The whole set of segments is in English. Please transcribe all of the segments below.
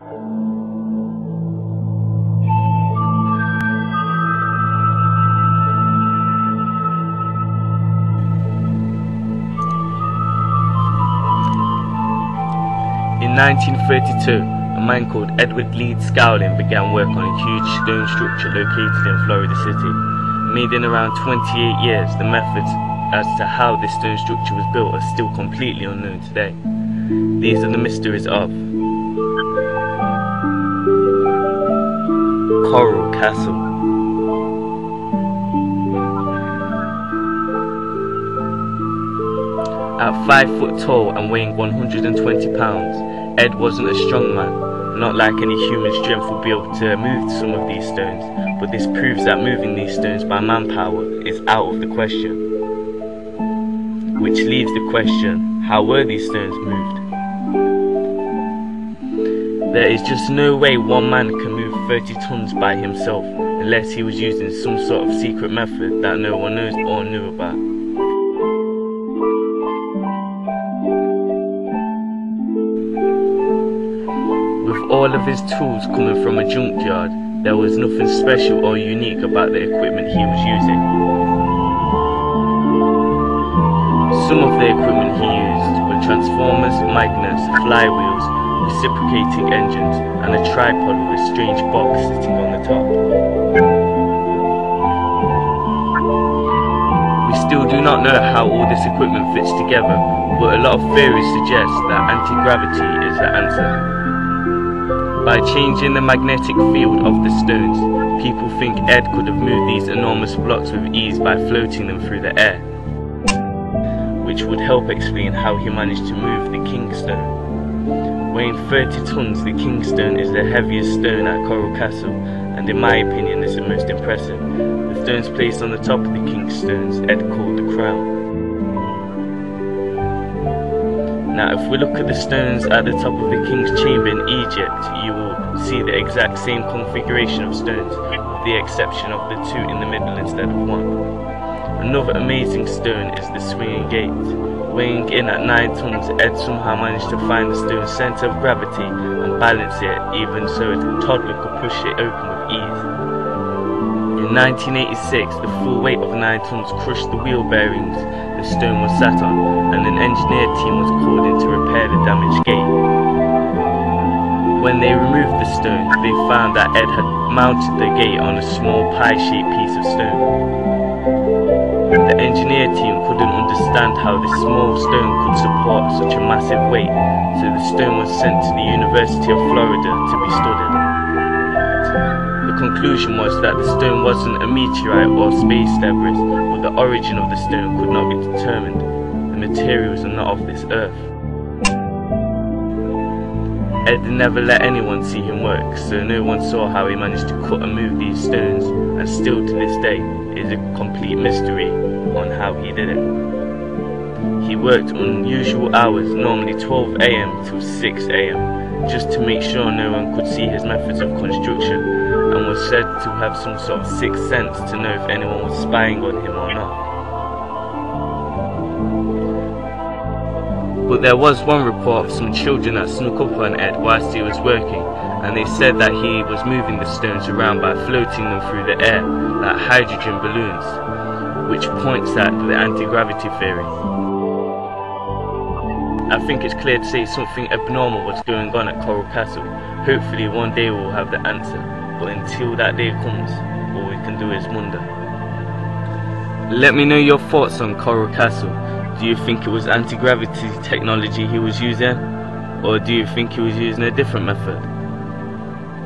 In 1932, a man called Edward Leeds Scowling began work on a huge stone structure located in Florida City. Made in around 28 years, the methods as to how this stone structure was built are still completely unknown today. These are the mysteries of Coral Castle. At 5 foot tall and weighing 120 pounds, Ed wasn't a strong man. Not like any human strength would be able to move some of these stones, but this proves that moving these stones by manpower is out of the question. Which leaves the question, how were these stones moved? There is just no way one man can move 30 tons by himself unless he was using some sort of secret method that no one knows or knew about. With all of his tools coming from a junkyard, there was nothing special or unique about the equipment he was using. Some of the equipment he used were transformers, magnets, flywheels, reciprocating engines, and a tripod with a strange box sitting on the top. We still do not know how all this equipment fits together, but a lot of theories suggest that anti-gravity is the answer. By changing the magnetic field of the stones, people think Ed could have moved these enormous blocks with ease by floating them through the air, which would help explain how he managed to move the King Stone. Weighing 30 tons, the King Stone is the heaviest stone at Coral Castle, and in my opinion is the most impressive. The stones placed on the top of the King Stones, Ed called the crown. Now if we look at the stones at the top of the King's Chamber in Egypt, you will see the exact same configuration of stones, with the exception of the two in the middle instead of one. Another amazing stone is the swinging gate. Weighing in at 9 tons, Ed somehow managed to find the stone's centre of gravity and balance it, even so a toddler could push it open with ease. In 1986, the full weight of 9 tons crushed the wheel bearings the stone was sat on, and an engineer team was called in to repair the damaged gate. When they removed the stone, they found that Ed had mounted the gate on a small pie-shaped piece of stone. The engineer team couldn't understand how this small stone could support such a massive weight, so the stone was sent to the University of Florida to be studied. The conclusion was that the stone wasn't a meteorite or space debris, but the origin of the stone could not be determined. The materials are not of this earth. Ed never let anyone see him work, so no one saw how he managed to cut and move these stones, and still to this day it is a complete mystery on how he did it. He worked unusual hours, normally 12 AM till 6 AM, just to make sure no one could see his methods of construction, and was said to have some sort of sixth sense to know if anyone was spying on him or not. But there was one report of some children that snuck up on Ed whilst he was working, and they said that he was moving the stones around by floating them through the air like hydrogen balloons, which points at the anti-gravity theory. I think it's clear to say something abnormal was going on at Coral Castle. Hopefully one day we'll have the answer, but until that day comes, all we can do is wonder. Let me know your thoughts on Coral Castle. Do you think it was anti-gravity technology he was using? Or do you think he was using a different method?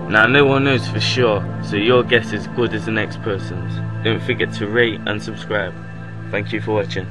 Now no one knows for sure, so your guess is as good as the next person's. Don't forget to rate and subscribe. Thank you for watching.